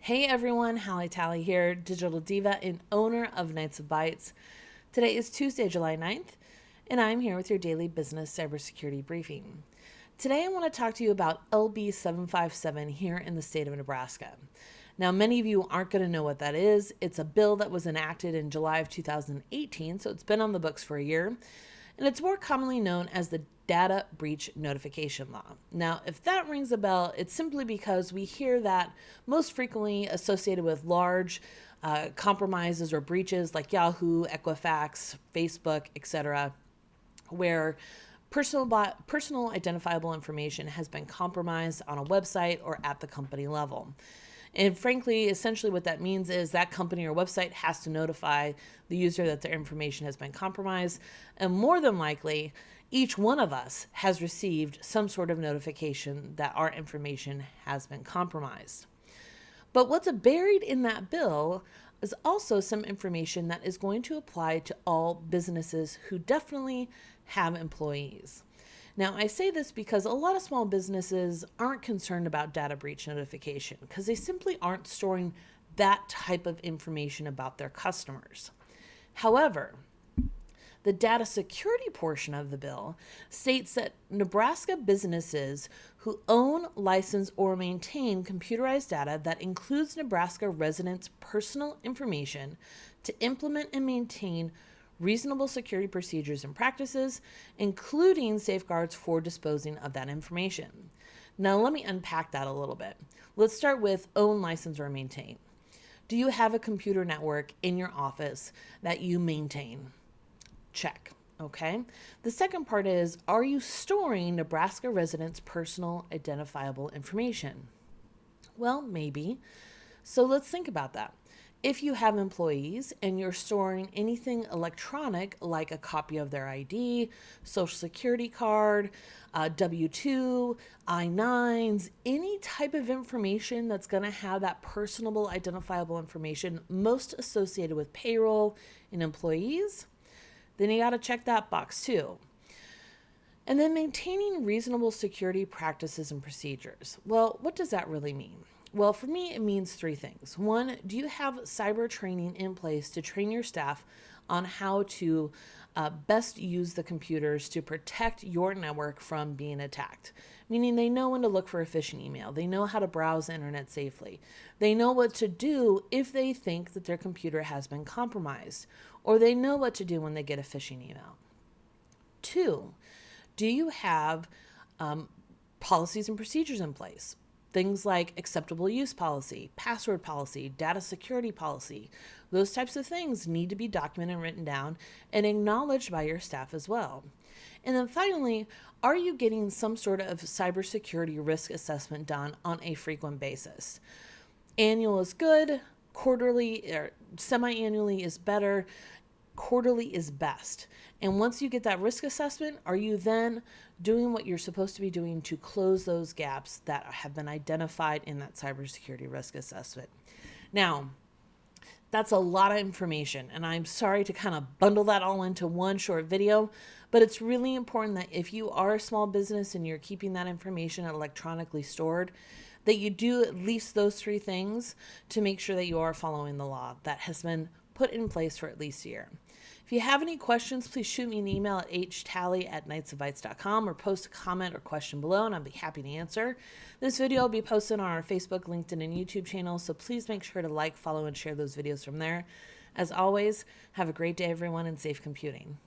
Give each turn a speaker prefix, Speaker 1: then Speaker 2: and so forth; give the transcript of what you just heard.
Speaker 1: Hey everyone, Hallie Tally here, digital diva and owner of Knights of Bytes. Today is Tuesday, July 9th, and I'm here with your daily business cybersecurity briefing. Today I want to talk to you about LB 757 here in the state of Nebraska. Now, many of you aren't going to know what that is. It's a bill that was enacted in July of 2018, so it's been on the books for a year, and it's more commonly known as the Data Breach Notification Law. Now, if that rings a bell, it's simply because we hear that most frequently associated with large compromises or breaches like Yahoo, Equifax, Facebook, etc., where personal identifiable information has been compromised on a website or at the company level. And frankly, essentially what that means is that company or website has to notify the user that their information has been compromised. And more than likely, each one of us has received some sort of notification that our information has been compromised. But what's buried in that bill is also some information that is going to apply to all businesses who definitely have employees. Now, I say this because a lot of small businesses aren't concerned about data breach notification because they simply aren't storing that type of information about their customers. However, the data security portion of the bill states that Nebraska businesses who own, license, or maintain computerized data that includes Nebraska residents' personal information to implement and maintain reasonable security procedures and practices, including safeguards for disposing of that information. Now, let me unpack that a little bit. Let's start with own, license, or maintain. Do you have a computer network in your office that you maintain? Check. Okay. The second part is, are you storing Nebraska residents' personal identifiable information? Well, maybe. So let's think about that. If you have employees and you're storing anything electronic like a copy of their ID, social security card, W-2, I-9s, any type of information that's going to have that personable identifiable information most associated with payroll and employees, then you got to check that box too. And then maintaining reasonable security practices and procedures. Well, what does that really mean? Well, for me, it means three things. One, do you have cyber training in place to train your staff on how to best use the computers to protect your network from being attacked? Meaning they know when to look for a phishing email. They know how to browse the internet safely. They know what to do if they think that their computer has been compromised, or they know what to do when they get a phishing email. Two, do you have policies and procedures in place? Things like acceptable use policy, password policy, data security policy. Those types of things need to be documented and written down and acknowledged by your staff as well. And then finally, are you getting some sort of cybersecurity risk assessment done on a frequent basis? Annual is good, quarterly or semi-annually is better. Quarterly is best. And once you get that risk assessment, are you then doing what you're supposed to be doing to close those gaps that have been identified in that cybersecurity risk assessment? Now, that's a lot of information, and I'm sorry to kind of bundle that all into one short video, but it's really important that if you are a small business and you're keeping that information electronically stored, that you do at least those three things to make sure that you are following the law that has been put in place for at least a year. If you have any questions, please shoot me an email at htally@knightsofbytes.com or post a comment or question below, and I'll be happy to answer. This video will be posted on our Facebook, LinkedIn, and YouTube channels, so please make sure to like, follow, and share those videos from there. As always, have a great day, everyone, and safe computing.